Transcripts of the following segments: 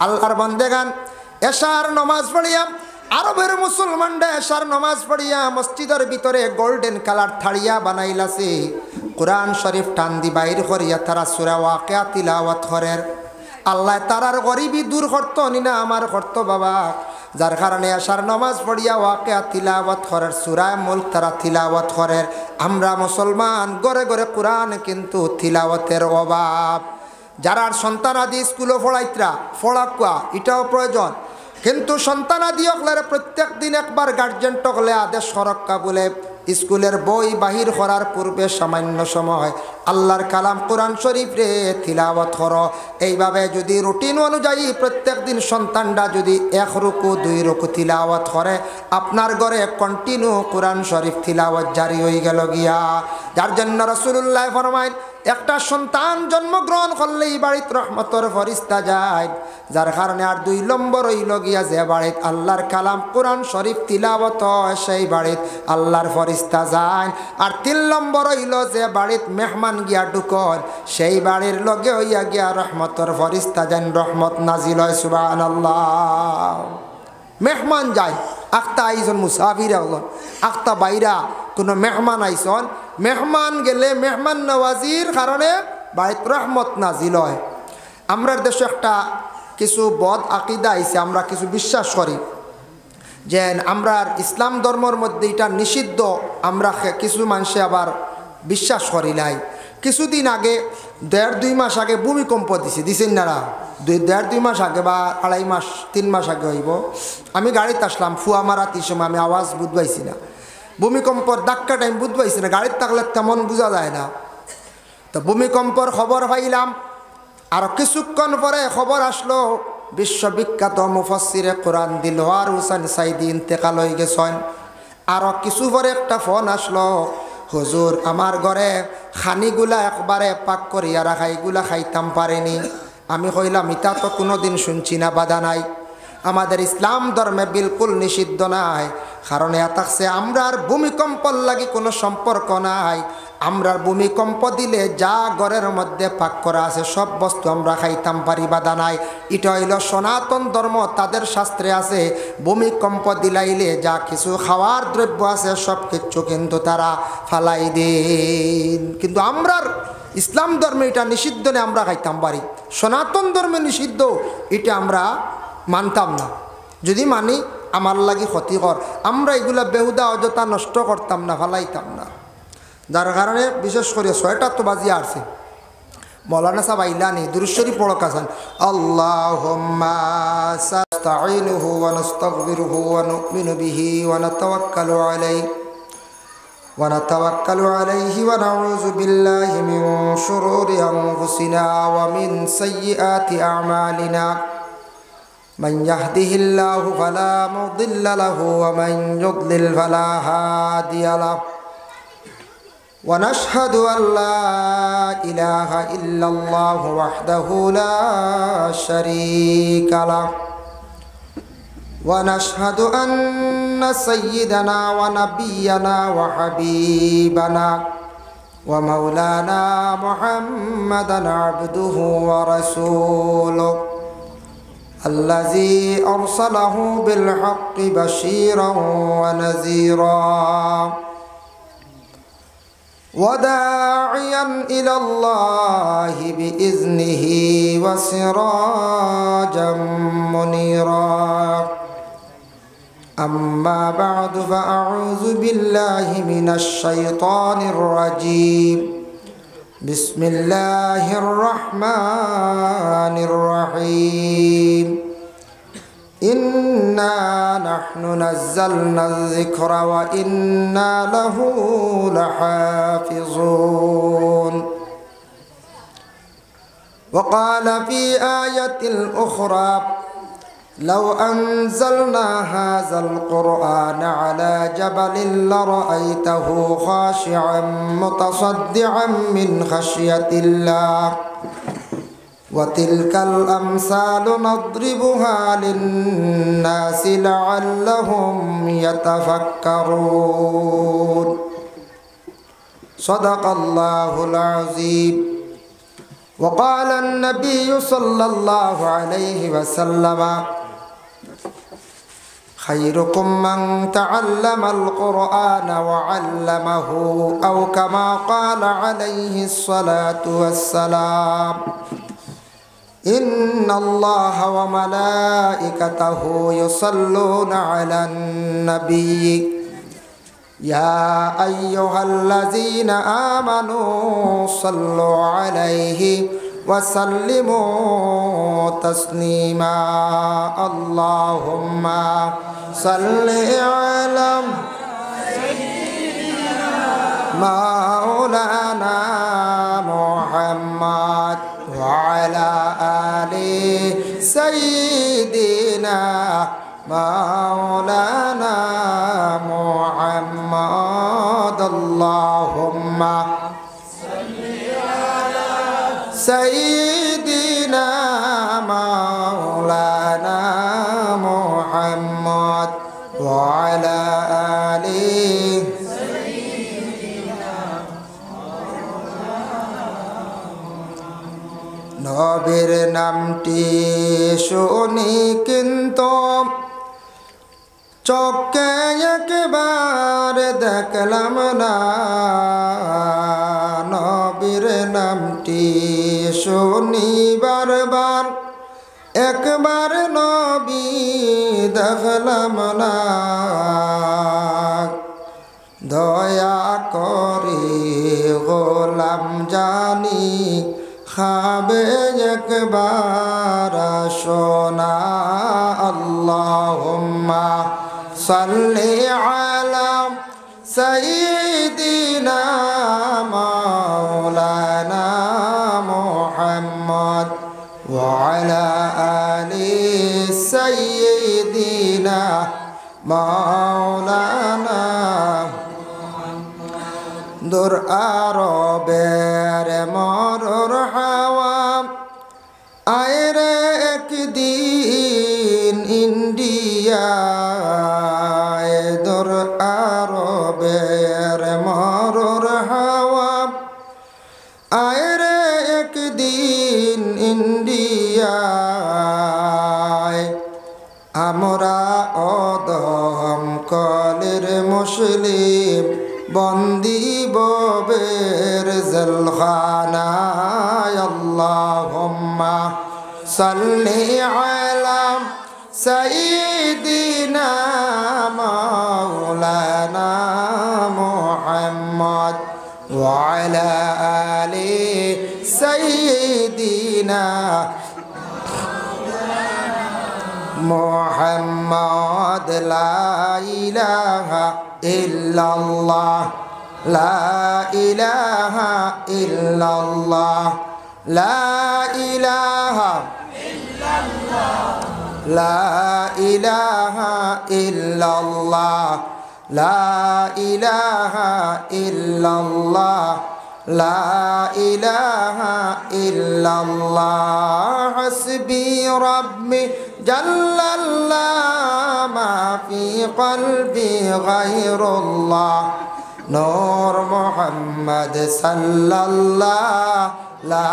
আল্লাহর বান্দেগান এশার নামাজ পড়িয়া আরবের মুসলমানরা এশার নামাজ পড়িয়া মসজিদের ভিতরে গোল্ডেন কালার থাড়িয়া বানাইলাছে। কোরআন শরীফ টান দি বাইর করিয়া তারা সূরা ওয়াকিয়া তিলাওয়াত করেন। আল্লাহ তারার গরিবি দূর করতো নিনা আমার করতো বাবা, যার কারণে এশার নামাজ পড়িয়া ওয়াকিয়া তিলাওয়াত করেন, সূরা মুলক তারা তিলাওয়াত করেন। আমরা মুসলমান ঘরে ঘরে কোরআন কিন্তু তিলাওয়াতের অভাব। যারা সন্তানাদি স্কুলে পড়াইতরা পড়াকুয়া এটাও প্রয়োজন, কিন্তু সন্তানাদি অকলের প্রত্যেক দিন একবার গার্জেন টকলে আদেশ সরক্কা বলে স্কুলের বই বাহির করার পূর্বে সামান্য সময় আল্লাহর কালাম কোরআন শরীফ রে তিলাওয়াত করো। এইভাবে যদি রুটিন অনুযায়ী প্রত্যেক দিন সন্তানরা যদি 1 রুকু 2 রুকু তিলাওয়াত করে, আপনার ঘরে কন্টিনিউ কোরআন শরীফ তিলাওয়াত জারি হয়ে গেল গিয়া। যার জন্য রাসূলুল্লাহ ফরমায় একটা সন্তান জন্মগ্রহণ করলেই বাড়িতে রহমতের ফরিস্তা যায়। যার কারণে আর 2 নম্বর হইল গিয়া যে বাড়িতে আল্লাহর কালাম কোরআন শরীফ তিলাওয়াত হয় সেই বাড়িতে আল্লাহর ফরিস্তা যায়। আর 3 নম্বর হইল যে বাড়িতে মেহমান গিয়া ঢুকন সেই বাড়ির লগে হইয়া গিয়া রহমতের ফরিস্তা যান, রহমত নাজিল হয়। সুবহানাল্লাহ। মেহমান যায় আখতা আইজন মুসাফির হলন, আখতা বাইরা কোনো মেহমান আইসন, মেহমান গেলে মেহমান নওয়াজির কারণে বাড়িতে রহমত নাজিল হয়। আমরা দেশে একটা কিছু বদ আকিদা আইছে, আমরা কিছু বিশ্বাস করি যে আমরা ইসলাম ধর্মের মধ্যে এটা নিষিদ্ধ, আমরা কিছু মানুষে আবার বিশ্বাস করি নাই। কিছুদিন আগে 1.5-2 মাস আগে ভূমিকম্প দিছেন না, 1.5-2 মাস আগে বা 2.5 মাস 3 মাস আগে হইব। আমি গাড়িতে আসলাম ফুয়ামারাতির সময়, আমি আওয়াজ বুঝবাইছি না, ভূমিকম্পর ধাক্কা টাইম বুঝবাইছি না, গাড়ির থাকলে তেমন বোঝা যায় না। তো ভূমিকম্পর খবর পাইলাম, আর কিছুক্ষণ পরে খবর আসলো বিশ্ববিখ্যাত মুফাসসিরে কোরআন দিলওয়ার হোসেন সাইদি ইন্তেকাল হয়ে গেছেন। আরও কিছু পরে একটা ফোন আসলো, হুজুর আমার ঘরে খানিগুলা একবারে পাক করিয়া রাখা, এগুলা খাইতাম পারেনি। আমি কইলাম এটা তো কোনোদিন শুনছি না, বাধা নাই, আমাদের ইসলাম ধর্মে বিলকুল নিষিদ্ধ নাই। কারণ এতাকছে আমরার ভূমিকম্পর লাগি কোনো সম্পর্ক নাই। আমরার ভূমিকম্প দিলে যা ঘরের মধ্যে পাক করা আছে সব বস্তু আমরা খাইতাম পারি, বাধা নাই। এটা হইল সনাতন ধর্ম, তাদের শাস্ত্রে আছে ভূমিকম্প দিলাইলে যা কিছু খাওয়ার দ্রব্য আছে সব কিছু কিন্তু তারা ফালাই দিন। কিন্তু আমরার ইসলাম ধর্মে এটা নিষিদ্ধ নেই, আমরা খাইতাম পারি। সনাতন ধর্মে নিষিদ্ধ, এটা আমরা মানতাম না। যদি মানি আমার লাগি ক্ষতিকর, আমরা এগুলা বেহুদা অযথা নষ্ট করতাম না, ফালাইতাম না। যার কারণে বিশেষ করে 6টা তো বাজিয়ে আসছে, মৌলানা সাহেব আইলানি দুরূদ শরীফ পড়ক আছেন। আল্লাহুম্মা নাস্তাঈনুহু ওয়া নাস্তাগফিরুহু ওয়া নু'মিনু বিহি ওয়া নাতাওয়াক্কালু আলাইহি ওয়া নাউযু বিল্লাহি মিন শুরুরি আনফুসিনা ওয়া মিন সাইয়্যাতি আ'মালিনা। من يهده الله فلا مضل له ومن يضلل فلا هادي له ونشهد أن لا إله إلا الله وحده لا شريك له ونشهد أن سيدنا ونبينا وحبيبنا ومولانا محمدا عبده ورسوله الذي أرسله بالحق بشيرا ونذيرا وداعيا إلى الله بإذنه وسراجا منيرا. أما بعد فأعوذ بالله من الشيطان الرجيم. بسم الله الرحمن الرحيم. إنا نحن نزلنا الذكر وإنا له لحافظون. وقال في آية أخرى لو أنزلنا هذا القرآن على جبل لرأيته خاشعا متصدعا من خشية الله وتلك الأمثال نضربها للناس لعلهم يتفكرون. صدق الله العظيم. وقال النبي صلى الله عليه وسلم خيركم من تعلم القرآن وعلمه أو كما قال عليه الصلاة والسلام إن الله وملائكته يصلون على النبي يا أيها الذين آمنوا صلوا عليه وسلموا تسليما اللهم صل على مولانا محمد وعلى آل سيدنا مولانا محمد اللهم صل على سيدنا مولانا محمد وعلى آل নবীর নামটি শুনি কিন্তু চোখে একবার দেখলাম না নবীর নামটি শুনি বারবার একবার নবী দেখলাম না দয়া করে গোলাম জানি খাবে একবার শোনা আল্লাহুম্মা সাল্লি আলা সাইয়্যিদিনা মাওলানা মুহাম্মদ ওয়া আলা আলি সাইয়্যিদিনা মাওলানা দূর আরবের মরুর হাওয়া আয়রে একদিন ইন্ডিয়ায় দূর আরবের মরুর হাওয়া আয়রে একদিন ইন্ডিয়ায় আমরা অদম কলের মুসলিম বন্দি ববের জেলখানায় আল্লাহুম্মা সাল্লি আলা সাইয়্যিদিনা মাওলানা মুহাম্মদ ওয়া আলা আলি সাইয়্যিদিনা মুহাম্মদ লা ইলাহা ইল্লাল্লাহ লা ইলাহা ইল্লাল্লাহ লা ইলাহা ইল্লাল্লাহ লা ইলাহা ইল্লাল্লাহ লা ইলাহা ইল্লাল্লাহ লা ইলাহা ইল্লাল্লাহ হাসবি রাব্বি জাল্লাল্লাহ মা ফি কলবি গায়রুল্লাহ নূর মুহাম্মদ সাল্লাল্লাহ লা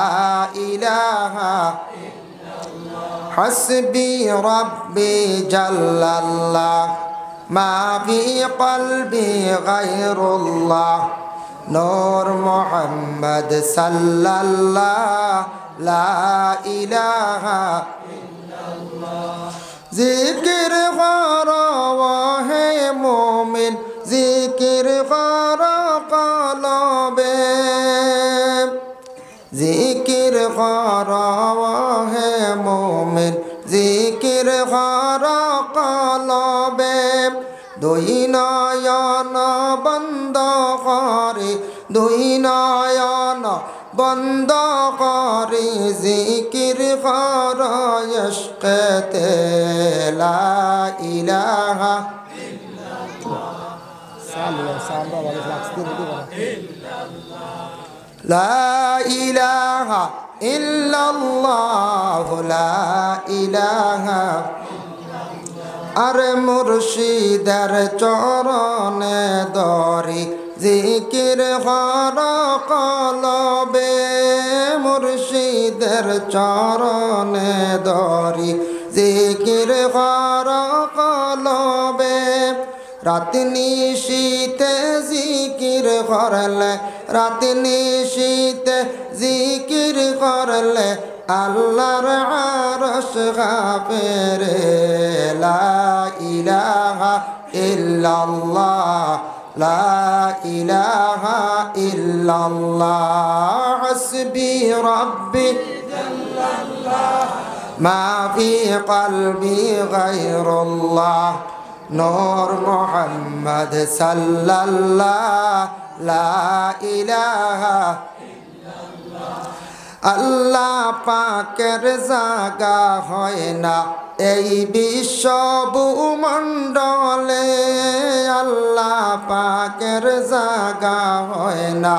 ইলাহা ইল্লাল্লাহ হাসবি রাব্বি জাল্লাল্লাহ মা ফি কলবি গায়রুল্লাহ নূর মুহাম্মদ সাল্লাল্লাহ লা ইলাহা ইল্লাল্লাহ জিকির করো হে মুমিন জিকির করো কলবে জিকির করো হে মুমিন জিকির করো কলবে দুই নয়ন বন্ধ করে দুই নয়ন বন্ধ করে জিকির কর ইশকেতে লা ইলাহা লা ইলাহা ইল্লাল্লাহ লা ইলাহা আর মুর্শিদের চরণে দরি জিকির হর কলবে মুর্শিদের চরণে ধরি জিকির হর কলবে রাত নিশীতে জিকির করলে রাত নিশীতে জিকির করলে আল্লাহর আরশ কাঁপে রে লা ইলাহা ইল্লাল্লাহ লা ইলাহা ইল্লাল্লাহ হাসবি রাব্বি জাল্লাল্লাহ মা ফি কলবি গায়রুল্লাহ নূর মুহাম্মদ সাল্লাল্লাহ লা ইলাহা আল্লাহ পাকের জাগা হয় না এই বিশ্ব ভূমণ্ডলে আল্লাহ পাকের জাগা হয় না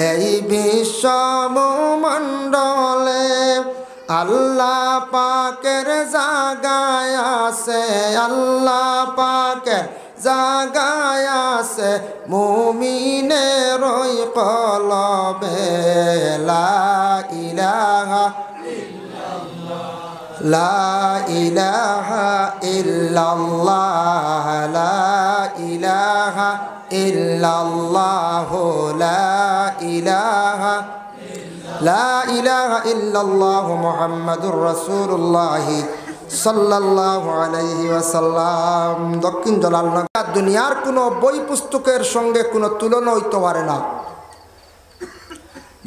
এই বিশ্ব ভূমণ্ডলে আল্লাহ পাকের জাগায় আছে আল্লাহ পাকের জাগায় আছে মুমিনের ওই কলবে লা ইলাহা লা ইলাহা ইল্লাল্লাহ লা ইলাহা ইল্লাল্লাহ লা ইলাহা লা ইলাহা ইল্লাল্লাহ মুহাম্মাদুর রাসূলুল্লাহ সাল্লাল্লাহু আলাইহি ওয়াসাল্লাম। দক্ষিণ জলালনগর দুনিয়ার কোনো বই পুস্তকের সঙ্গে কোনো তুলনা হইতে পারে না,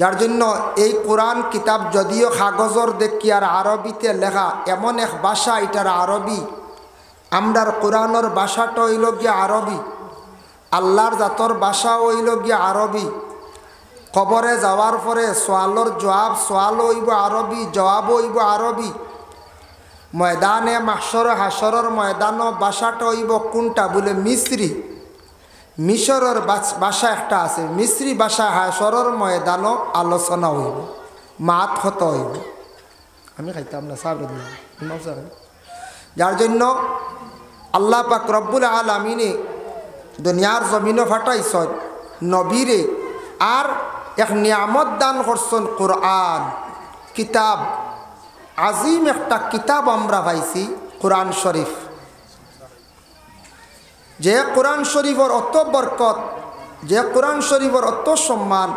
যার জন্য এই কোরআন কিতাব যদিও কাগজর দেখি আর আরবিতে লেখা এমন এক ভাষা, এটার আরবি। আমরার কোরআনের ভাষাটা হইল গিয়া আরবি, আল্লাহর জাতর ভাষা হইল গিয়া আরবি। কবরে যাওয়ার পরে সোয়ালর জবাব সোয়াল হইব আরবি, জবাব হইব আরবি। ময়দানে মাহশর হাসরের ময়দান ভাষাটা হইব কোনটা বলে মিশ্রি, মিশরের ভাষা একটা আছে, মিশ্রি ভাষা হাসরের ময়দান আলোচনা হইব, মাত হত হইব। আমি খাইতাম না সাহেব, যার জন্য আল্লাহ পাক রব্বুল আলামিনে দুনিয়ার জমিনও ফাটাইছ নবীরে, আর এক নিয়ামত দান করছেন কোরআন কিতাব। আজিম একটা কিতাব আমরা পাইছি কোরআন শরীফ, যে কোরআন শরীফের অত বরকত, যে কোরআন শরীফের অত সম্মান,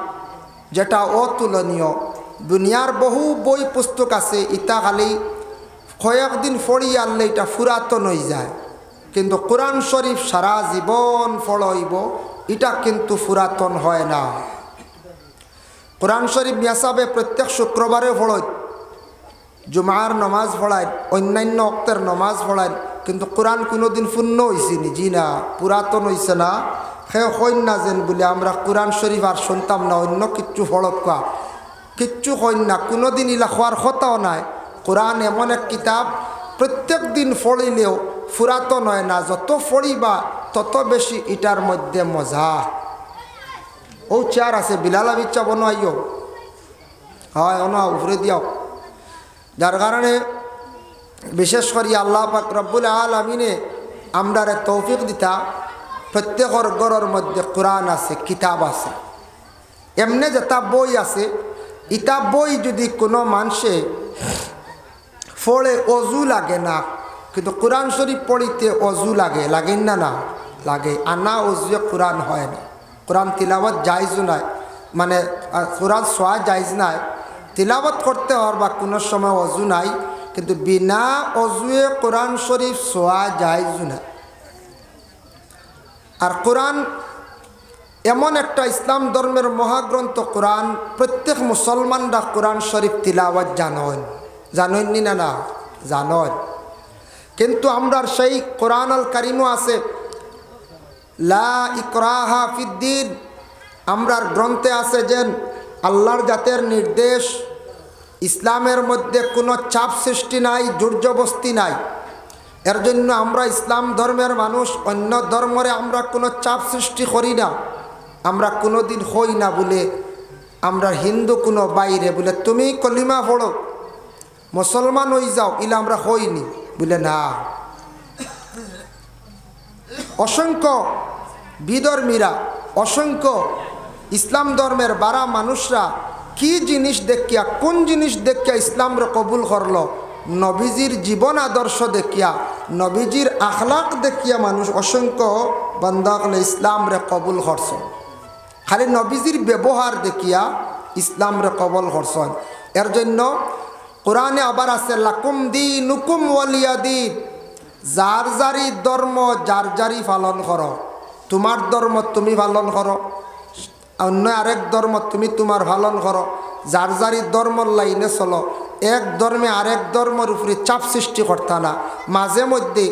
যেটা অতুলনীয়। দুনিয়ার বহু বই পুস্তক আছে, ইটা খালি কয়েকদিন পড়ি আনলে এটা পুরাতন হয়ে যায়, কিন্তু কোরআন শরীফ সারা জীবন পড়াইব, এটা কিন্তু পুরাতন হয় না। কোরআন শরীফ হিসাবে প্রত্যেক শুক্রবারে পড়ায়, জুমার নমাজ পড়ায়, অন্যান্য অক্তের নমাজ পড়ায়, কিন্তু কোরআন কোনোদিন পূর্ণ হয়েছে নি? জি না, পুরাতন হয়েছে না। সে কইন না যেন বলে আমরা কোরআন শরীফ আর শুনতাম না, অন্য কিচ্ছু ফলকা কিচ্ছু কইন না, কোনোদিন ইলা খোয়ার কথাও নাই। কোরআন এমন এক কিতাব, প্রত্যেক দিন পড়িলেও পুরাতন হয় না, যত পড়িবা তত বেশি এটার মধ্যে মজা। ও চেয়ার আছে, বিলাল আবিচ্ছা বনাইও, হয় অনা উপরে দিয়াও। যার কারণে বিশেষ করে আল্লাহ পাক রব্বুল আলামিনে আমরারে তৌফিক দিতা, প্রত্যেকের ঘরের মধ্যে কোরআন আছে, কিতাব আছে। এমনি যেটা বই আছে, ইটা বই যদি কোনো মানুষে পড়ে অজু লাগে না, কিন্তু কোরআন শরীফ পড়িতে অজু লাগে, লাগেন না? না লাগে। আনা অজুয়ে কোরআন হয় না, কোরআন তিলাওয়াত জায়জও নাই, মানে কোরআন সোয়া জায়জ নাই, তিলাওয়াত করতে হওয়ার বা কোনো সময় অজু নাই, কিন্তু বিনা অজুয়ে কোরআন শরীফ সোয়া জায়জ না। আর কোরআন এমন একটা ইসলাম ধর্মের মহাগ্রন্থ কোরআন, প্রত্যেক মুসলমানরা কোরআন শরীফ তিলাওয়াত জানেন, জানেননি না? না জানেন, কিন্তু আমরা সেই কোরআন আল কারিমও আছে লা ইকরাহা ফিদ্দিন, আমরার গ্রন্থে আছে যে আল্লাহর জাতের নির্দেশ, ইসলামের মধ্যে কোনো চাপ সৃষ্টি নাই, জোরজবস্তি নাই। এর জন্য আমরা ইসলাম ধর্মের মানুষ, অন্য ধর্মরে আমরা কোনো চাপ সৃষ্টি করি না। আমরা কোনো দিন হই না বলে আমরা হিন্দু কোনো বাইরে বলে তুমি কলিমা পড়ো মুসলমান হয়ে যাও, ইলা আমরা হইনি বলে না। অসংখ্য বিধর্মীরা অসংখ্য ইসলাম ধর্মের বারা মানুষরা কি জিনিস দেখিয়া কোন জিনিস দেখিয়া ইসলামরে কবুল করলো, নবীজির জীবন আদর্শ দেখিয়া নবীজির আখলাক দেখিয়া মানুষ অসংখ্য বান্দাগলে ইসলামরে কবুল করছেন। খালি নবীজির ব্যবহার দেখিয়া ইসলামরে কবুল করছেন। এর জন্য কোরআনে আবার আছে লাকুম দীনুকুম ওয়ালিয়া দীন, যার যারি ধর্ম যার যারি পালন করো। তোমার ধর্ম তুমি পালন করো, অন্য আরেক ধর্ম তুমি তোমার পালন করো, যার যারি ধর্মর লাইনে চলো। এক ধর্মে আরেক ধর্মের উপরে চাপ সৃষ্টি করতা না। মাঝে মধ্যে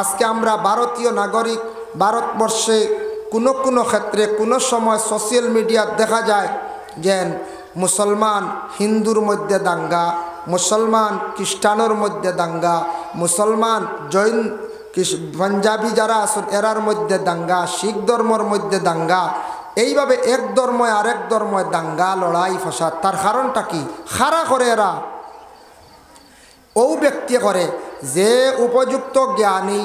আজকে আমরা ভারতীয় নাগরিক, ভারতবর্ষে কোনো কোনো ক্ষেত্রে কোনো সময় সোশ্যাল মিডিয়াত দেখা যায় যে মুসলমান হিন্দুর মধ্যে দাঙ্গা, মুসলমান খ্রিস্টানের মধ্যে দাঙ্গা, মুসলমান জৈন পাঞ্জাবি যারা আছেন এরার মধ্যে দাঙ্গা, শিখ ধর্মর মধ্যে দাঙ্গা। এইভাবে এক ধর্মে আরেক ধর্মে দাঙ্গা লড়াই ফসাদ। তার কারণটা কি? খাড়া করে এরা ও ব্যক্তি করে যে উপযুক্ত জ্ঞানী,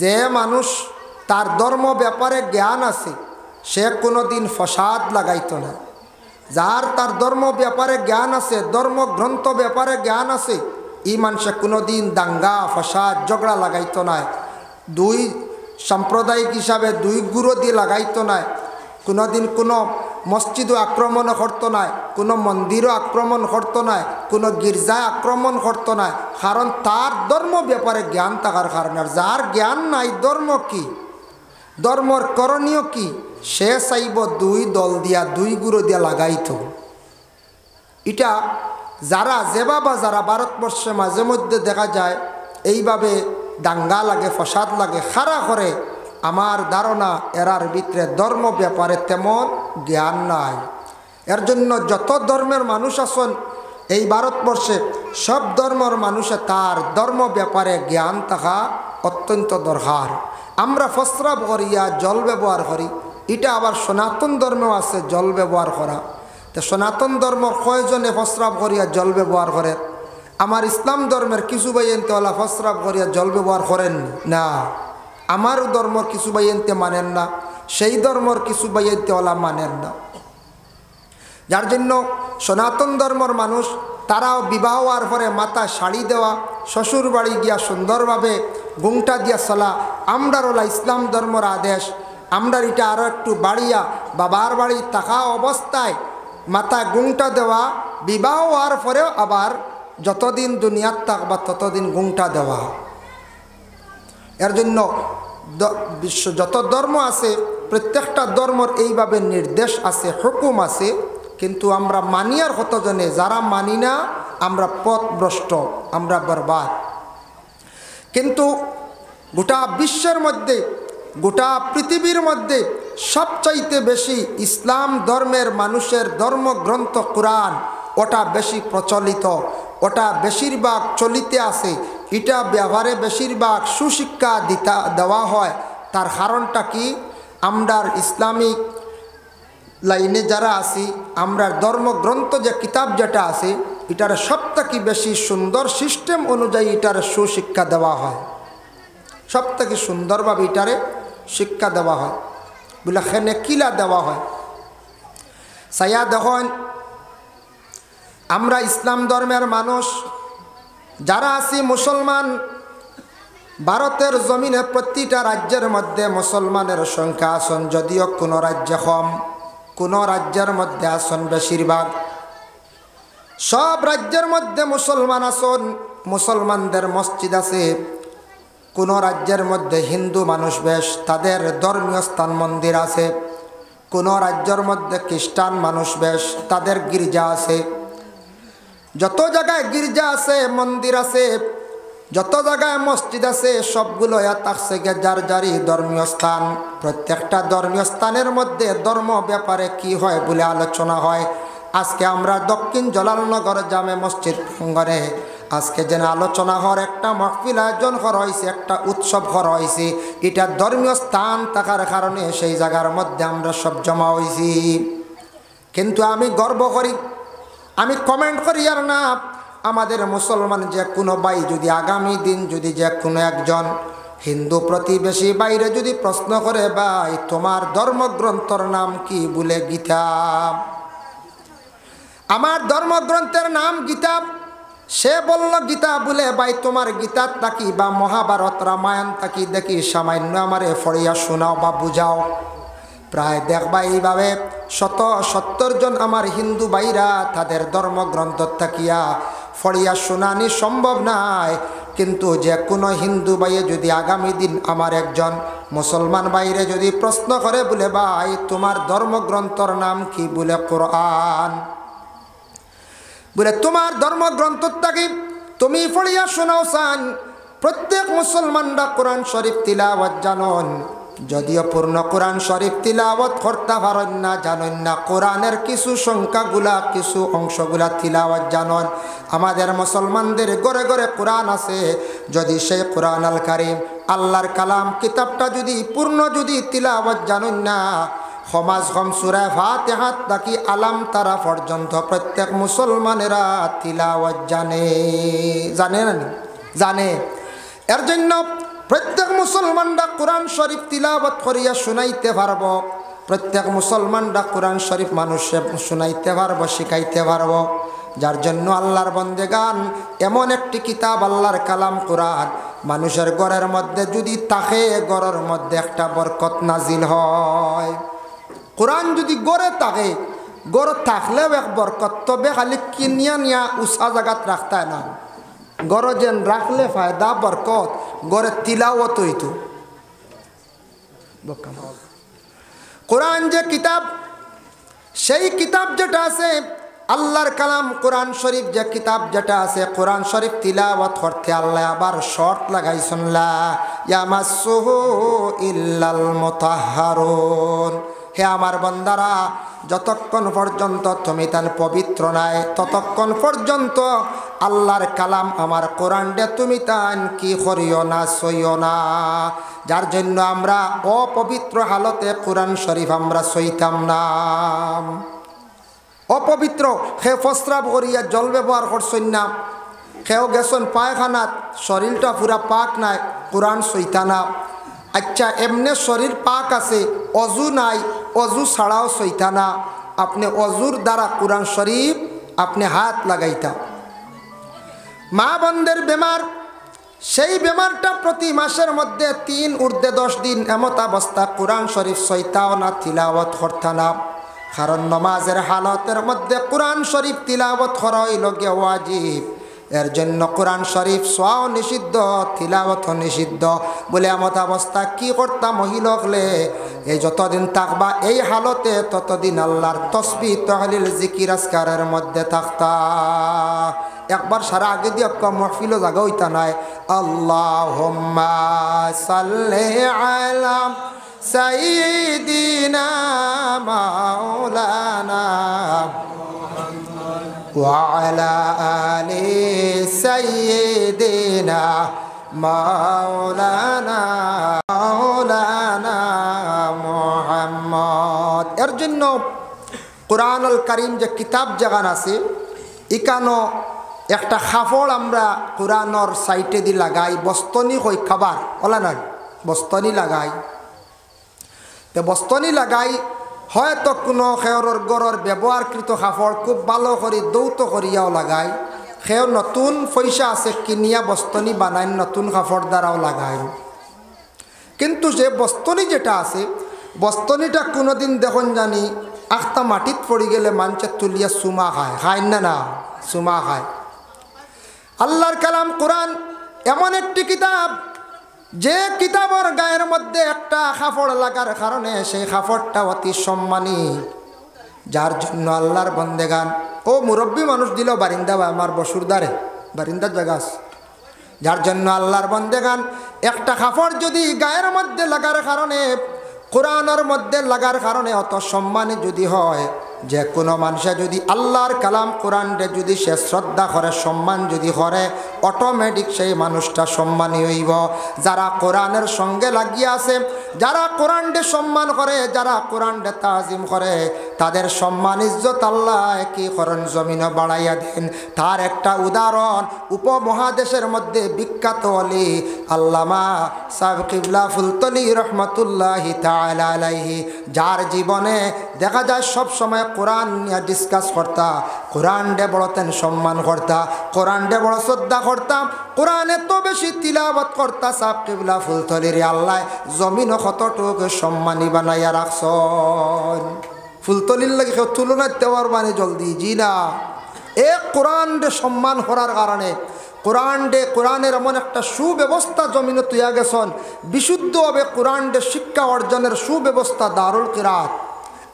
যে মানুষ তার ধর্ম ব্যাপারে জ্ঞান আছে, সে কোনো দিন ফসাদ লাগাইতো না। যার তার ধর্ম ব্যাপারে জ্ঞান আছে, ধর্মগ্রন্থ ব্যাপারে জ্ঞান আছে, এই মানুষে কোনো দিন দাঙ্গা ফসাদ ঝগড়া লাগাইতো না। দুই সাম্প্রদায়িক হিসাবে দুই গুরু দিয়ে লাগাইতো না। কোনো দিন কোনো মসজিদও আক্রমণ করতো না, কোনো মন্দিরও আক্রমণ করতো না, কোনো গির্জায় আক্রমণ করতো না। কারণ তার ধর্ম ব্যাপারে জ্ঞান থাকার কারণে। আর যার জ্ঞান নাই ধর্ম কি, ধর্মর করণীয় কি, সে চাইব দুই দল দিয়া দুই গুরু দিয়া লাগাইতো। এটা যারা যেভাবে যারা ভারতবর্ষে মাঝে মধ্যে দেখা যায় এইভাবে দাঙ্গা লাগে ফসাদ লাগে খাড়া করে, আমার ধারণা এরার ভিতরে ধর্ম ব্যাপারে তেমন জ্ঞান নাই। এর জন্য যত ধর্মের মানুষ আছেন এই ভারতবর্ষে, সব ধর্মের মানুষে তার ধর্ম ব্যাপারে জ্ঞান থাকা অত্যন্ত দরকার। আমরা প্রস্রাব করিয়া জল ব্যবহার করি, এটা আবার সনাতন ধর্মেও আছে জল ব্যবহার করা। তো সনাতন ধর্ম কয়জনে প্রস্রাব করিয়া জল ব্যবহার করে? আমার ইসলাম ধর্মের কিছু বাইনতেওয়ালা প্রস্রাব করিয়া জল ব্যবহার করেন না। আমার ধর্মর কিছু বাইনতে মানেন না, সেই ধর্মর কিছু বাইনতেওয়ালা মানেন না। যার জন্য সনাতন ধর্মর মানুষ তারাও বিবাহ হওয়ার পরে মাথা শাড়ি দেওয়া, শ্বশুর বাড়ি গিয়া সুন্দরভাবে ঘুমটা দিয়া চলা, আমরার ওলা ইসলাম ধর্মর আদেশ। আমরা এটা আরও একটু বাড়িয়া বাবার বাড়ি থাকা অবস্থায় মাথা ঘুমটা দেওয়া, বিবাহ হওয়ার পরেও আবার যতদিন দুনিয়ার থাকবা ততদিন ঘুমটা দেওয়া। এর জন্য বিশ্ব যত ধর্ম আছে প্রত্যেকটা ধর্মর এইভাবে নির্দেশ আছে, হুকুম আছে, কিন্তু আমরা মানিয়ার কতজনে? যারা মানি না আমরা পথভ্রষ্ট, আমরা বরবাদ। কিন্তু গোটা বিশ্বের মধ্যে, গোটা পৃথিবীর মধ্যে সবচাইতে বেশি ইসলাম ধর্মের মানুষের ধর্মগ্রন্থ কোরআন, ওটা বেশি প্রচলিত, ওটা বেশিরভাগ চলিতে আছে, এটা ব্যবহারে বেশিরভাগ সুশিক্ষা দেওয়া হয়। তার কারণটা কি? আমরার ইসলামিক লাইনে যারা আছি, আমরার ধর্মগ্রন্থ যে কিতাব যেটা আছে, এটার সবথেকে বেশি সুন্দর সিস্টেম অনুযায়ী এটার সুশিক্ষা দেওয়া হয়, সবথেকে সুন্দরভাবে এটারে শিক্ষা দেওয়া হয়, বলে খেনে কিলা দেওয়া হয়। সায়া দেখেন, আমরা ইসলাম ধর্মের মানুষ যারা আছি মুসলমান, ভারতের জমিনে প্রতিটা রাজ্যের মধ্যে মুসলমানের সংখ্যা আছেন, যদিও কোনো রাজ্যে কম, কোনো রাজ্যের মধ্যে আছেন বেশিরভাগ। সব রাজ্যের মধ্যে মুসলমান আছেন, মুসলমানদের মসজিদ আছে। কোনো রাজ্যের মধ্যে হিন্দু মানুষ বেশ, তাদের ধর্মীয় স্থান মন্দির আছে। কোনো রাজ্যের মধ্যে খ্রিস্টান মানুষ বেশ, তাদের গির্জা আছে। যত জায়গায় গির্জা আছে, মন্দির আছে, যত জায়গায় মসজিদ আছে, সবগুলো থাকছে যার যারই ধর্মীয় স্থান। প্রত্যেকটা ধর্মীয় স্থানের মধ্যে ধর্ম ব্যাপারে কি হয় বলে আলোচনা হয়। আজকে আমরা দক্ষিণ জলালনগর জামে মসজিদ প্রাঙ্গণে আজকে যেন আলোচনা হওয়ার একটা মাহফিল আয়োজন করা হয়েছে, একটা উৎসব করা হয়েছে। এটা ধর্মীয় স্থান থাকার কারণে সেই জায়গার মধ্যে আমরা সব জমা হয়েছি। কিন্তু আমি গর্ব করি, আমি কমেন্ট করি আর না, আমাদের মুসলমান যে কোনো ভাই যদি আগামী দিন যদি যে কোনো একজন হিন্দু প্রতিবেশী বাইরে যদি প্রশ্ন করে ভাই তোমার ধর্মগ্রন্থর নাম কি? বলে গীতা। আমার ধর্মগ্রন্থের নাম গীতা। সে বলল গীতা। বলে ভাই তোমার গীতার থাকি বা মহাভারত রামায়ণ থাকি দেখি সামান্য আমারে ফড়িয়া শোনাও বা বুঝাও। প্রায় দেখবা এইভাবে 70 জন আমার হিন্দু ভাইরা তাদের ধর্মগ্রন্থ থাকিয়া ফড়িয়া শোনানি সম্ভব নয়। কিন্তু যে কোনো হিন্দু ভাইয়ে যদি আগামী দিন আমার একজন মুসলমান ভাইরে যদি প্রশ্ন করে বলে ভাই তোমার ধর্মগ্রন্থর নাম কি? বলে কোরআন। বলে তোমার ধর্মগ্রন্থটা কি? তুমি পড়িয়া শোনাও চান। প্রত্যেক মুসলমানরা কোরআন শরীফ তিলাওয়াত জানন, যদিও পূর্ণ কোরআন শরীফ তিলাওয়াত করতে পারেন না, জানেন না। কোরআনের কিছু সংখ্যাগুলা কিছু অংশগুলা তিলাওয়াত জানন। আমাদের মুসলমানদের ঘরে ঘরে কোরআন আছে। যদি সেই কোরআন আল কারীম আল্লাহর কালাম কিতাবটা যদি পূর্ণ যদি তিলাওয়াত জানেন না, সমাজ হম সূরা ফাতিহা তাকি আলাম তারা পর্যন্ত প্রত্যেক মুসলমানেরা তিলাওয়াত জানে। জানে না? জানে। এর জন্য প্রত্যেক মুসলমানরা কোরআন শরীফ তিলাওয়াত করিয়া শুনাইতে পারব। প্রত্যেক মুসলমানরা কোরআন শরীফ মানুষে শুনাইতে পারব, শিখাইতে পারব। যার জন্য আল্লাহর বন্দেগান এমন একটি কিতাব আল্লাহর কালাম কোরআন মানুষের ঘরের মধ্যে যদি থাকে ঘরের মধ্যে একটা বরকত নাজিল হয়। কোরআন যদি গড়ে থাকে, গড়ে থাকলেও এক বরকত, তবে খালি কিনিয়া নিয়া উঁচা জায়গাত রাখতে না। গড়ে যেন রাখলে ফায়দা বরকত, গড়ে তিলাওয়াত হইতো। কোরআন যে কিতাব, সেই কিতাব যেটা আছে আল্লাহর কালাম কোরআন শরীফ যে কিতাব যেটা আছে, কোরআন শরীফ তিলাওয়াত করতে আল্লাহ আবার শর্ত লাগাইছেন, লা ইয়ামাসসুহু ইল্লাল মুতাহহারুন। হে আমার বান্দারা, যতক্ষণ পর্যন্ত তুমি তার পবিত্র নাই ততক্ষণ পর্যন্ত আল্লাহর কালাম আমার কোরআনটা তুমি তান কি করিও না, সইও না। যার জন্য আমরা অপবিত্র হালতে কোরআন শরীফ আমরা সইতাম না। অপবিত্র সে প্রস্রাব করিয়া জল ব্যবহার করছেন না, সেও গেছেন পায়খানাত শরীরটা পুরা পাক নাই, কোরআন সইতা না। আচ্ছা এমনি শরীর পাক আছে, অজু নাই, অজু ছাড়াও সইতা না। আপনি অজুর দ্বারা কোরআন শরীফ আপনি হাত লাগাইতা। মা বন্ধের বেমার, সেই বেমারটা প্রতি মাসের মধ্যে 3 ঊর্ধ্বে 10 দিন এমত অবস্থা কোরআন শরীফ সইতাও না, তিলাওয়াত করতা না। কারণ নমাজের হালতের মধ্যে কোরআন শরীফ তিলাওয়াত করা হইল গিয়ে ওয়াজিব। এর জন্য কোরআন শরীফ সোয়াও নিষিদ্ধ, তিলাওয়াত নিষিদ্ধ। বলে এমত অবস্থা কি করতাম মহিলকলে, এই যতদিন থাকবা এই হালতে ততদিন আল্লাহর তসবিহ তাহলিল জিকির আজকারের মধ্যে থাকতা। একবার সারা আগে দিয়ে মহফিলও জাগা হইতা নাই। আল্লাহুম্মা সাল্লি আলা সাইয়্যিদিনা মাওলানা وعلى آل سيدنا مولانا মুহাম্মদ। এর জন্য কোরআনুল কারীম যে কিতাব জাগান আছে, ইকানো একটা খাফড় আমরা কোরআনর সাইটে দি লাগাই, বস্তনি কই খাবার ওলা নাই, বস্তনি লাগাই। তো বস্তনি লাগাই হয়তো কোনো খেয়রর গড়র ব্যবহারকৃত কাপড় খুব ভালো করে দৌত করিয়াও লাগায়। সেও নতুন পয়সা আছে কিনিয়া বস্তনি বানায়, নতুন কাপড় দ্বারাও লাগায়। কিন্তু যে বস্তনি যেটা আছে, বস্তনিটা কোনোদিন দেখুন জানি আখতা মাটিত পড়ে গেলে মানুষে তুলিয়া চুমা খায়, খায় না? না, চুমা খায়। আল্লাহর কালাম কোরআন এমন একটি কিতাব, যে কিতাবের গায়ের মধ্যে একটা কাপড় লাগার কারণে সেই কাপড়টা অতি সম্মানী। যার জন্য আল্লাহর বন্দেগান, ও মুরব্বী মানুষ দিল বারিন্দা বা আমার বসুরদারে বারিন্দার জায়গা আছে। যার জন্য আল্লাহর বন্দেগান একটা কাপড় যদি গায়ের মধ্যে লাগার কারণে, কোরআনের মধ্যে লাগার কারণে অত সম্মানী যদি হয়, যে কোনো মানুষে যদি আল্লাহর কালাম কোরআনটা যদি সে শ্রদ্ধা করে, সম্মান যদি করে, অটোমেটিক সেই মানুষটা সম্মানী হইব। যারা কোরআনের সঙ্গে লাগিয়ে আছে, যারা কোরআনকে সম্মান করে, যারা কোরআনকে তাজিম করে, তাদের সম্মান ইজ্জত আল্লাহ কি করেন জমিনে বাড়াইয়া দেন। তার একটা উদাহরণ উপমহাদেশের মধ্যে বিখ্যাত অলি আল্লামা সাহেব কিবলা ফুলতলি রহমতুল্লাহি তাআলা আলাইহি, যার জীবনে দেখা যায় সব সময় কোরআন নিয়ে ডিসকাস করতা, কোরআন ডে বড়তেন সম্মান করতা, কোরআন ডে বড় শ্রদ্ধা করতাম, কোরআন এত বেশি তিলাওয়াত করতা সাহেব কিবলা ফুলতলির আল্লাহ জমিন কতটুকু সম্মানী বানাইয়া রাখছেন। ফুলতলির লাগে কেউ তুলনা দেওয়ার মানে জলদি জি না। এক কোরআন ডে সম্মান করার কারণে কোরআনের এমন একটা সুব্যবস্থা জমিনে তুইয়া গেছেন, বিশুদ্ধভাবে কোরআন ডে শিক্ষা অর্জনের সুব্যবস্থা দারুল কিরাত।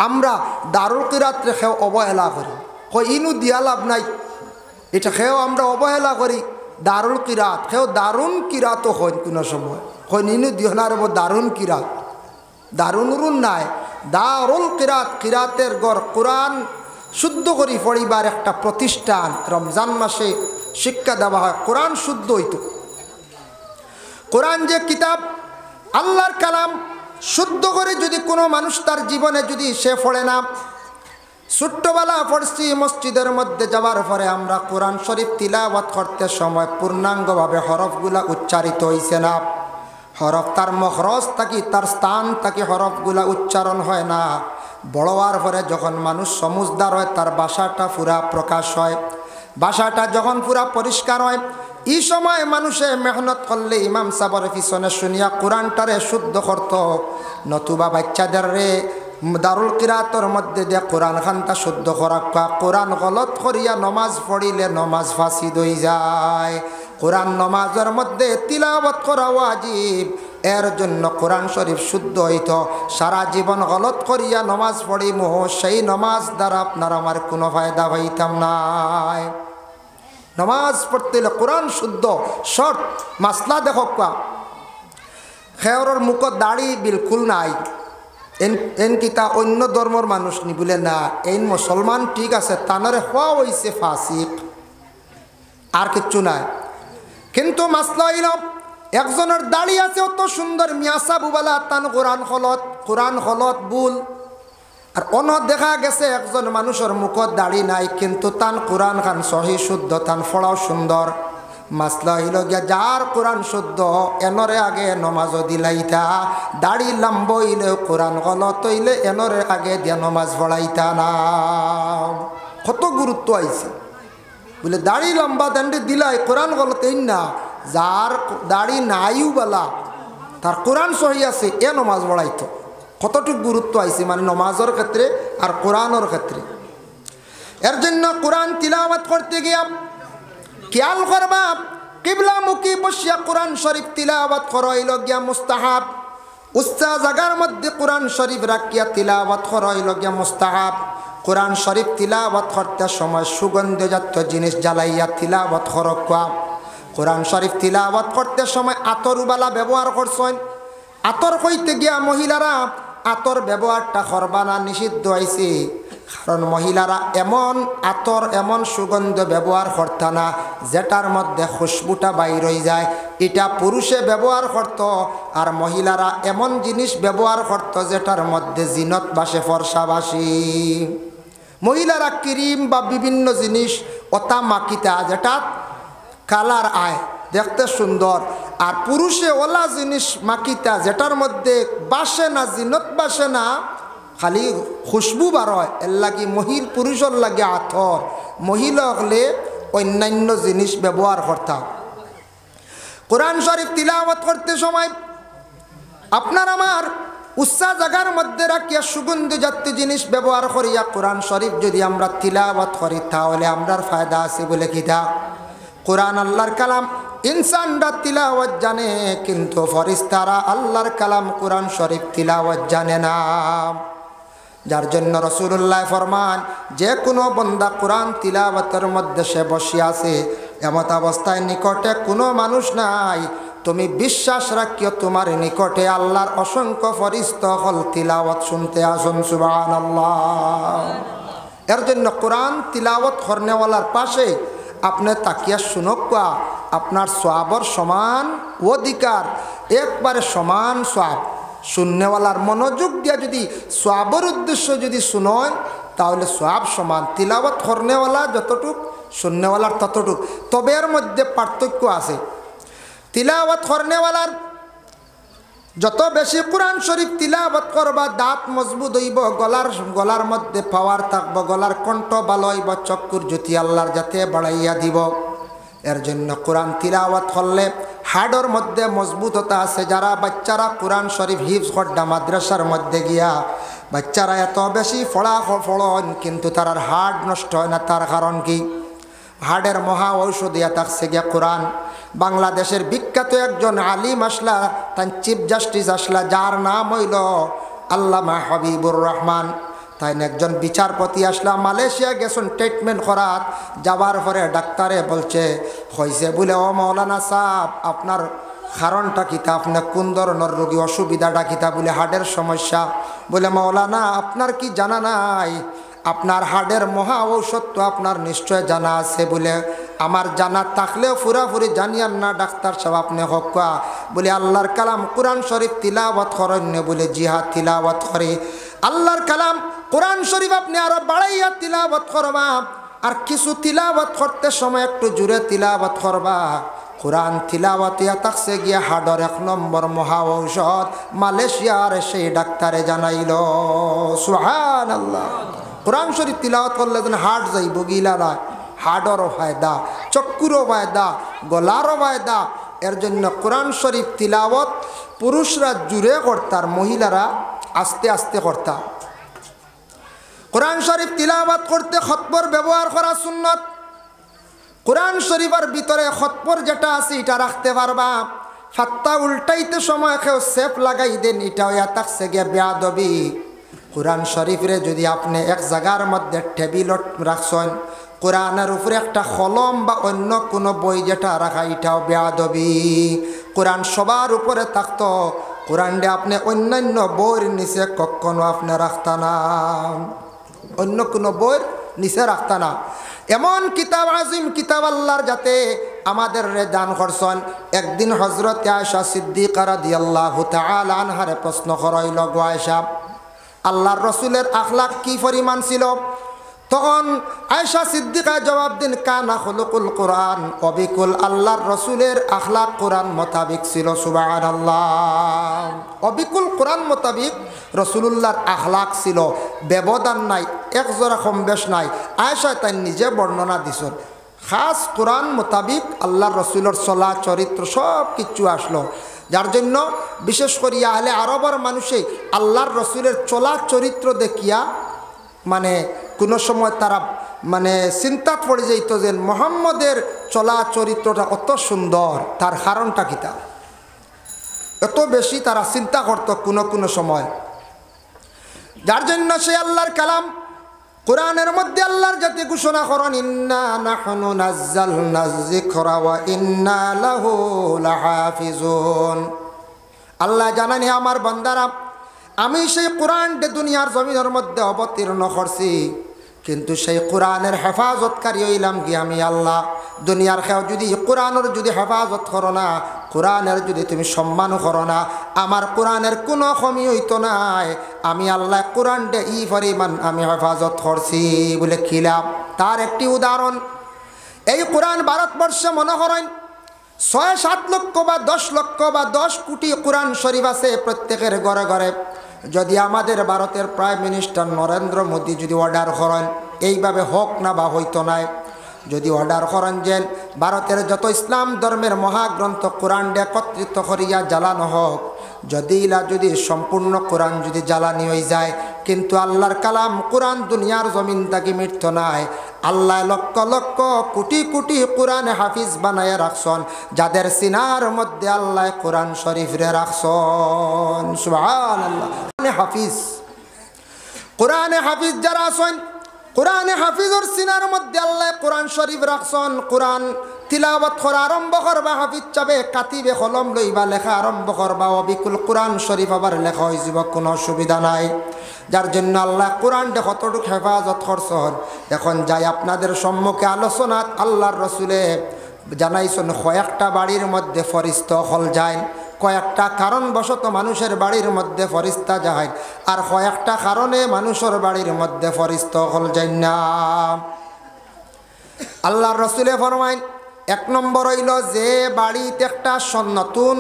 আমরা দারুল কিরাত রেখেও অবহেলা করি, ইনু দিয়া লাভ নাই, এটা খেয়েও আমরা অবহেলা করি। দারুল কিরাত খেয়েও দারুণ কিরাতও হয় কোনো সময়, ইনু দিহনার দারুণ কিরাত, দারুণ রুন নাই, দারুল কিরাত, কিরাতের গড় কোরআন শুদ্ধ করি পড়িবার একটা প্রতিষ্ঠান। রমজান মাসে শিক্ষা দেওয়া হয়, কোরআন শুদ্ধ হইত। কোরআন যে কিতাব আল্লাহর কালাম, শুদ্ধ করে যদি কোনো মানুষ তার জীবনে যদি সে পড়ে না, ছোট্টবেলা পড়ছি মসজিদের মধ্যে যাওয়ার পরে আমরা কোরআন শরীফ তিলাওয়াত করতে সময় পূর্ণাঙ্গভাবে হরফগুলা উচ্চারিত হইছে না, হরফ তার মখরজ থাকি তার স্থান থাকি হরফগুলা উচ্চারণ হয় না। বড় হওয়ার পরে যখন মানুষ সমুজদার হয় তার ভাষাটা পুরা প্রকাশ হয়, ভাষাটা যখন পুরা পরিষ্কার হয়, এই সময় মানুষে মেহনত করলে ইমাম সাবর পিছনে শুনিয়া কোরআনটারে শুদ্ধ করত, নতুবা বাচ্চাদের রে দারুল কিরাতর মধ্যে দিয়ে কোরআন খানটা শুদ্ধ করা, কোরআন গলত করিয়া নমাজ পড়িলে নমাজ ফাঁসিদ হয়ে যায়। কোরআন নমাজের মধ্যে তিলাওয়াত করা ওয়াজিব, এর জন্য কোরআন শরীফ শুদ্ধ হইত। সারা জীবন গলত করিয়া নমাজ পড়িম, সেই নমাজ দ্বারা আপনার আমার কোনো ফায়দা হইতাম নাই। নমাজ পড়তে হলে কোরআন শুদ্ধ শর্ত। মাসলা দেখো, খেয়রের মুখত দাড়ি বিলকুল নাই, এন কিতা অন্য ধর্মর মানুষ নি বলে না, এই মুসলমান ঠিক আছে, তানারে হওয়া হইছে ফাসিক, আর কিচ্ছু নাই। কিন্তু মাসলা হইল একজনের দাড়ি আছে অত সুন্দর মিয়াসা বুবালা, তান কোরআন হলত বুল, আর অন্য দেখা গেছে একজন মানুষের মুখত দাড়ি নাই কিন্তু তান কোরআন খান সহি শুদ্ধ, তান ফড়াও সুন্দর। মাসলা হইল গিয়া যার কোরআন শুদ্ধ এনরে আগে নমাজ দিলাইতা, দাড়ি লম্ব হইলে কোরআন গলত হইলে এনরে আগে দিয়া নমাজ পড়াইতা না। কত গুরুত্ব আইছে বলে দাড়ি লম্বা দান্ডে দিলাই কোরআন গলত এই না, যার দাড়ি নাইও বলা তার কোরআন সহি আছে এ নমাজ পড়াইতো। কতটুকু গুরুত্ব আইছে মানে নমাজের ক্ষেত্রে আর কোরআনের ক্ষেত্রে। এর জন্য কোরআন তিলাওয়াত করতে গিয়া খেয়াল করবা, কিবলামুখী বসিয়া কোরআন শরীফ তিলাওয়াত করাইল গিয়া মুস্তাহাব। উচ্চা জায়গার মধ্যে কোরআন শরীফ রাখিয়া তিলাওয়াত করাইল গিয়া মুস্তাহাব। কোরআন শরীফ তিলাওয়াত করতে সময় সুগন্ধজাত জিনিস জ্বালাইয়া তিলাওয়াত করবা। কোরআন শরীফ তিলাওয়াত করতে সময় আতরবালা ব্যবহার করছেন। আতর কইতে গিয়া মহিলারা আতর ব্যবহারটা করবা না, নিষিদ্ধ হয়েছে। কারণ মহিলারা এমন আতর এমন সুগন্ধ ব্যবহার করত না যেটার মধ্যে খুশবুটা বাইর হয়ে যায়, এটা পুরুষে ব্যবহার করত। আর মহিলারা এমন জিনিস ব্যবহার করত যেটার মধ্যে জিনত বাসে ফর্সা বাসি। মহিলারা ক্রিম বা বিভিন্ন জিনিস ওতা মাকিতা যেটা কালার আয় দেখতে সুন্দর, আর পুরুষে ওলা জিনিস মাকিতা যেটার মধ্যে বাসে না, জিনত বাসে না, খালি খুশবু বার হয়। এর লাগে পুরুষের লাগে আতর, মহিলা হলে অন্যান্য জিনিস ব্যবহার করতাম। কোরআন শরীফ তিলাওয়াত করতে সময় আপনার আমার উচ্চা জায়গার মধ্যে রাখিয়া সুগন্ধ জাতীয় জিনিস ব্যবহার করিয়া কোরআন শরীফ যদি আমরা তিলাওয়াত করি তাহলে আমরার ফায়দা আছে বলে কিতা। কোরআন আল্লাহর কালাম, ইনসানরা তিলাওয়াত জানে কিন্তু ফেরেশতারা আল্লাহর কালাম কোরআন শরীফ তিলাওয়াত জানে না। যার জন্য রাসূলুল্লাহ ফরমান, যে কোনো বান্দা কোরআন তিলাওয়াতের মধ্যে সে বসে আছে, এমত অবস্থায় নিকটে কোনো মানুষ নাই, তুমি বিশ্বাস রাখিও তোমার নিকটে আল্লাহর অসংখ্য ফেরেশতা হল তিলাওয়াত শুনতে আসুন। সুবহানাল্লাহ। এর জন্য কোরআন তিলাওয়াত করনেওয়ালার পাশে আপনি তাকিয়া শুনকা, আপনার সওয়াবের সমান অধিকার, একবারে সমান সওয়াব। শূন্যওয়ালার মনোযোগ দিয়া যদি সওয়াবের উদ্দেশ্য যদি শুনয় তাহলে সওয়াব সমান। তিলাওয়াত করনেওয়ালা যতটুক শুননেওয়ালার ততটুক। তবে এর মধ্যে পার্থক্য আছে। তিলাওয়াত করনেওয়ালার যত বেশি কোরআন শরীফ তিলাওয়াত করবা দাঁত মজবুত হইব, গলার মধ্যে পাওয়ার থাকবো, গলার কণ্ঠ ভালো হইব, চক্ষুর জ্যোতি আল্লাহর যাতে বাড়াইয়া দিব। এর জন্য কোরআন তিলাওয়াত করলে হাড়ের মধ্যে মজবুততা আছে। যারা বাচ্চারা কোরআন শরীফ হিফজ করডা মাদ্রাসার মধ্যে গিয়া বাচ্চারা এত বেশি ফড়ন কিন্তু তার হাড় নষ্ট হয় না। তার কারণ কি? হাড়ের মহা ঔষধিয়া থাকছে গিয়া কোরআন। বাংলাদেশের বিখ্যাত একজন আলিম আসলা, তার চিফ জাস্টিস আসলা, যার নাম হইল আল্লামা হাবিবুর রহমান। তাই একজন বিচারপতি আসলা, মালয়েশিয়া গেছেন ট্রিটমেন্ট করার। যাওয়ার পরে ডাক্তারে বলছে হয়েছে বলে, ও মৌলানা সাহেব আপনার কারণটা কিতা, আপনার কোন ধরনের রোগী, অসুবিধাটা কিতা? বলে হাড়ের সমস্যা। বলে মৌলানা আপনার কি জানা নাই? আপনার হাড়ের মহা ঔষধ তো আপনার নিশ্চয় জানা আছে। বলে আমার জানা থাকলেও পুরাপুরি জানিয়ান না ডাক্তার সাহেব, আপনি হকা। বলে আল্লাহর কালাম কোরআন শরীফ তিলাওয়াত করেন। বলে জিহাদ তিলাওয়াত করে আল্লাহর কালাম কোরআন শরীফ আপনি আরো বাড়াইয়া তিলাওয়াত করবা। আর কিছু তিলাওয়াত করতে সময় একটু জুড়ে তিলাওয়াত করবা। কোরআন তিলাওয়াতিয়া থাকছে গিয়া হাড়ের 1 নম্বর মহা ঔষধ। মালয়েশিয়ার সেই ডাক্তারে জানাইল। সুবহানাল্লাহ। কোরআন শরীফ তিলাওয়াত করলে যেন হার্ট যাইব, গিলারা হাড়েরও ফায়দা, চক্ষুরও ফায়দা, গলারও ফায়দা। এর জন্য কোরআন শরীফ তিলাওয়াত পুরুষরা জুড়ে করতার, মহিলারা আস্তে আস্তে করতা। কোরআন শরীফ তিলাওয়াত করতে খতবর ব্যবহার করা সুন্নত। কোরআন শরীফের ভিতরে খতবর যেটা আছে এটা রাখতে পারবা। ফাত্তা উল্টাইতে সময় কেউ সেফ লাগাই দেন, এটাও থাকছে গিয়া বেয়াদবি। কোরআন শরীফরে যদি আপনি এক জায়গার মধ্যে টেবিলত রাখছেন, কোরআনের উপরে একটা কলম বা অন্য কোনো বই যেটা রাখা, এটাও বেয়াদবি। কোরআন সবার উপরে থাকতো, কোরআনটা আপনি অন্যান্য বইয়ের নিচে কখনো আপনি রাখতা না, অন্য কোনো বইয়ের নিচে রাখতা না। এমন কিতাব আজিম, কিতাব আল্লাহর যাতে আমাদের দান করছেন। একদিন হযরত আয়েশা সিদ্দিকা রাদিয়াল্লাহু তাআলা আনহারে প্রশ্ন করাইল, গো আয়েশা আল্লাহর রসুলের আখলাক কি পরিমাণ ছিল? তখন আয়েশা সিদ্দিকা জবাব দিন, কানা খুলুকুল কোরআন অবিকুল। আল্লাহর রসুলের আখলাক কোরআন মোতাবিক ছিল। সুবহানাল্লাহ। অবিকুল কোরআন মোতাবিক রসুলুল্লাহর আখলাক ছিল, ব্যবধান নাই, এক জোড়া কম বেশ নাই। আয়েশা তাই নিজে বর্ণনা দিছেন, খাস কোরআন মোতাবিক আল্লাহর রসুলের চলা চরিত্র সব কিছু আসলো। যার জন্য বিশেষ করে আহলে আরবের মানুষে আল্লাহর রসুলের চলা চরিত্র দেখিয়া মানে কোনো সময় তারা মানে চিন্তা পড়ে যাইত যে মুহাম্মদের চলা চরিত্রটা অত সুন্দর, তার কারণটা কিতা? এত বেশি তারা চিন্তা করত কোনো সময়। যার জন্য সে আল্লাহর কালাম কোরআনের মধ্যে আল্লাহর জাতি ঘোষণা করেন, ইন্না নাহনু নাযালনায যিকরা ওয়া ইন্না লাহু লাহাফিজুন। আল্লাহ জানেন হে আমার বান্দারা, আমি সেই কোরআনকে দুনিয়ার জমিনের মধ্যে অবতীর্ণ করছি, কিন্তু সেই কোরআনের হেফাজতকারী হইলাম কি আমি আল্লাহ। দুনিয়ার কেউ যদি কোরআনের যদি হেফাজত করো না, কোরআনের যদি তুমি সম্মান করো না, আমার কোরআনের কোনো কমি হইতো নাই। আমি আল্লাহ কোরআনটা ই পরিমাণ আমি হেফাজত করছি বলে খিলাম। তার একটি উদাহরণ, এই কোরআন ভারতবর্ষে মনে করেন 6-7 লক্ষ বা 10 লক্ষ বা 10 কোটি কোরআন শরীফ আছে প্রত্যেকের ঘরে ঘরে। যদি আমাদের ভারতের প্রাইম মিনিস্টার নরেন্দ্র মোদী যদি অর্ডার করেন, এইভাবে হোক না বা হইতো নাই, যদি অর্ডার করেন যে ভারতের যত ইসলাম ধর্মের মহাগ্রন্থ কোরআনটা একত্রিত করিয়া জ্বালানো হোক, যদি সম্পূর্ণ কোরআন যদি জ্বালানি হয়ে যায়, কিন্তু আল্লাহর কালাম কোরআন দুনিয়ার জমিন থাকি মৃত্যু নাই। আল্লাহ লক্ষ লক্ষ কোটি কোটি কোরআনে হাফিজ বানায় রাখছন, যাদের সিনার মধ্যে আল্লাহ কোরআন শরীফরে রাখছন। সুবহানাল্লাহ। কোরআনে হাফিজ যারা আছেন, কোরআনে হাফিজর সিনার মধ্যে আল্লাহ কোরআন শরীফ রাখছন। কোরআন তিলাওয়াত করা আরম্ভ করবা, হাফিজ চাবে কাতিবে কলম লইবা লেখা আরম্ভ করবা, অবিকুল কোরআন শরীফ আবার লেখা হয়ে যাব, কোনো অসুবিধা নাই। যার জন্য আল্লাহ কোরআনটা কতটুকু হেফাজত করছন। এখন যাই আপনাদের সম্মুখে আলোচনাত আল্লাহর রসুলে জানাইছেন, কয়েকটা বাড়ির মধ্যে ফরিস্ত হল যায়, কয়েকটা কারণবশত মানুষের বাড়ির মধ্যে ফরিস্তা যায়, আর কয়েকটা কারণে মানুষের বাড়ির মধ্যে ফরিস্তা হল যায় না। আল্লাহর রাসূলে ফরমাইন, এক নম্বর হইল যে বাড়িতে একটা নতুন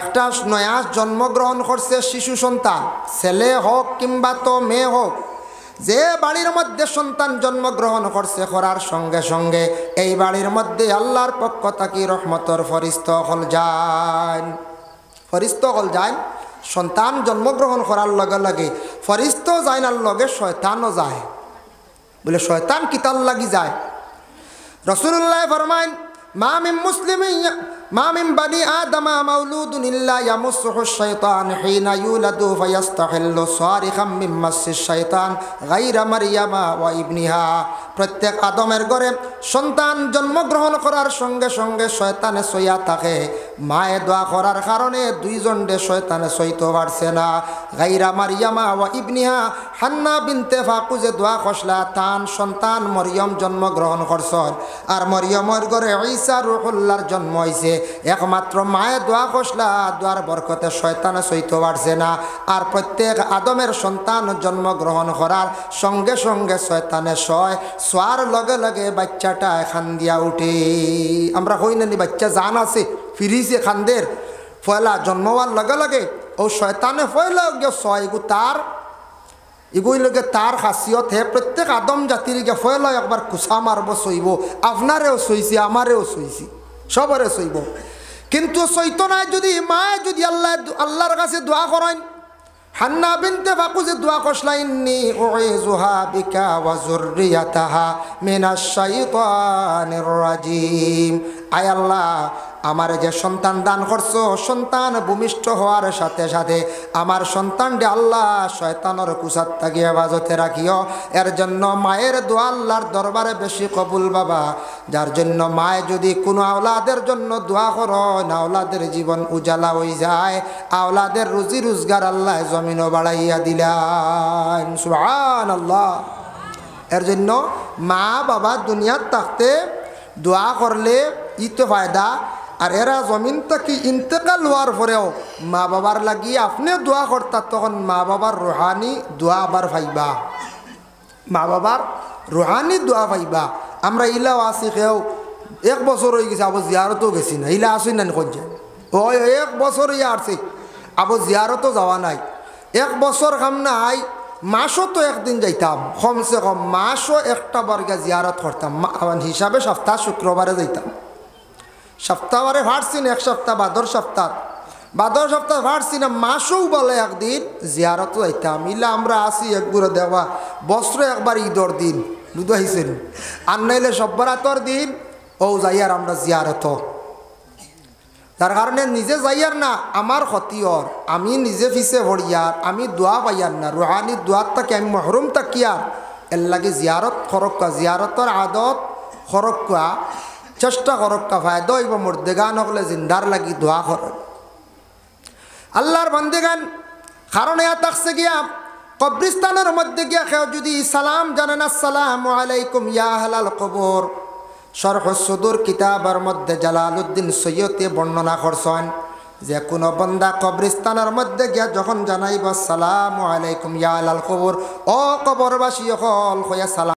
একটা নয়া জন্মগ্রহণ করছে শিশু সন্তান, ছেলে হোক কিংবা তো মেয়ে হোক, যে বাড়ির মধ্যে সন্তান জন্মগ্রহণ করছে করার সঙ্গে সঙ্গে এই বাড়ির মধ্যে আল্লাহর পক্ষ থেকে রহমতের ফরিস্তা হল যায়। ফরিস্তা হল যায়, সন্তান জন্মগ্রহণ করার লগে লগে ফরিস্তাও যায় না, লগে শয়তানও যায়। বলে শয়তান কিতাল লাগি যায়? রাসূলুল্লাহ ফরমাইন, মা মিন বানি আদম মাউলুদুন ইল্লা ইয়ামুসসুহু শাইতান হিনা ইউলাদু ফায়াস্তাহিল্লু সারিখাম মিন মাসসিশ শাইতান গায়রা মারইয়ামা ওয়া ইবনিহা। প্রত্যেক আদমের ঘরে সন্তান জন্মগ্রহণ করার সঙ্গে সঙ্গে শয়তানে সইয়া থাকে। মায়ে দোয়া করার কারণে দুইজনকে শয়তানে সইতে পারছে না। গায়রা মারইয়ামা ওয়া ইবনিহা, হান্না বিনতে ফাকুজে দোয়া খসলা তান সন্তান মরিয়ম জন্মগ্রহণ করছর, আর মরিয়মের ঘরে ঈসা রূহুল্লাহর জন্ম হয়েছে। একমাত্র মায়ে দোয়া খসলা, দোয়ার বরকতে শয়তানে সইতে পারছে না। আর প্রত্যেক আদমের সন্তান জন্মগ্রহণ করার সঙ্গে সঙ্গে শয়তানে শোয়ার লগে লগে বাচ্চাটা এখান দিয়া উঠে। আমরা হই না নি বাচ্চা জান আছে ফিরিছে খানদের ফয়লা জন্ম হওয়ার লগে লগে ও শয়তানে ফয়লা ছয় এগুই লগে তার খাসিয়ত হে। প্রত্যেক আদম জাতির গে ফয়লা একবার কুসা মারব সইব, আপনারেও সইছি আমারেও সইছি সবরে সইব। কিন্তু সইত নাই যদি মায়ে যদি আল্লাহর কাছে দোয়া করেন, হান্না বিনতে ফাকুজে দোয়া করলা, ইন্নী উইযুহা বিকা ওয়া যুররিয়াতাহা মিনাশ শাইতানির রাজিম। আয় আল্লাহ, আমার যে সন্তান দান করছো, সন্তান ভূমিষ্ঠ হওয়ার সাথে সাথে আমার সন্তানটি আল্লাহ শয়তানের কুসাত থেকে হেফাজতে রাখিও। এর জন্য মায়ের দোয়া আল্লাহর দরবারে বেশি কবুল বাবা। যার জন্য মায়ে যদি কোনো আওলাদের জন্য দোয়া করো, আওলাদের জীবন উজালা হয়ে যায়, আওলাদের রুজি রোজগার আল্লাহ জমিনও বাড়াইয়া দিলেন। সুবহানাল্লাহ। এর জন্য মা বাবা দুনিয়ার থাকতে দোয়া করলে ইতো ফায়দা। আর এরা জমিন থেকে ইন্তেকাল হওয়ার পরেও মা বাবার লাগি আপনি দোয়া করতা, তখন মা বাবার রুহানি দোয়া আবার পাইবা, মা বাবার রুহানি দোয়া পাইবা। আমরা ইলাও আসি কেউ 1 বছর হয়ে গেছে, আবার জিয়ারতও গেছি না, ইলা আসি না কোনছে ওই 1 বছর ইয়ে আসছে, আবার জিয়ারতও যাওয়া নাই। 1 বছর কাম নাই, মাসও তো একদিন যাইতাম, কমসে কম মাসও একটা বারগা জিয়ারত করতাম হিসাবে। সপ্তাহ শুক্রবারে যাইতাম, সপ্তাহবারে ভাড়ছি না, 1 সপ্তাহ বাদর সপ্তাহ ভাড়ছি না, মাসও বলে একদিন জিয়ারতও যাইতাম। ইলা আমরা আসি একগুলো দেওয়া বছরে একবার ঈদর দিন বুঝতে পাইছেন, আর নাইলে সব্বরাতর দিন ও যাইয়ার আমরা জিয়ারত। তার কারণে নিজে যাইয়ার না আমার ক্ষতির, আমি নিজে ফিসে ভরিয়ার, আমি দোয়া পাইয়ার না, রুহানি দোয়ার তাকে আমি মহরুম তাকিয়ার। এর লাগে জিয়ারত খরক্কা, জিয়ারতর আদত খরক্কা চেষ্টা করক্কা ফায়দা হইব। মুর্দেগান হকলে জিন্দার লাগি দোয়া কর আল্লাহর বান্দেগান। কারণ এয়া থাকছে গিয়া কবরিস্তানের মধ্যে গিয়া কেউ যদি সালাম জানেন, আসসালামু আলাইকুম ইয়া আহলাল কবর। শরহুস সুদুর কিতাবের মধ্যে জালালউদ্দিন সৈয়দী বর্ণনা করছেন যে কোনো বন্দা কবরিস্তানের মধ্যে গিয়া যখন জানাইব আসসালামু আলাইকুম ইয়া আহলাল কবর, ও কবরবাসী হল হইয়া সালাম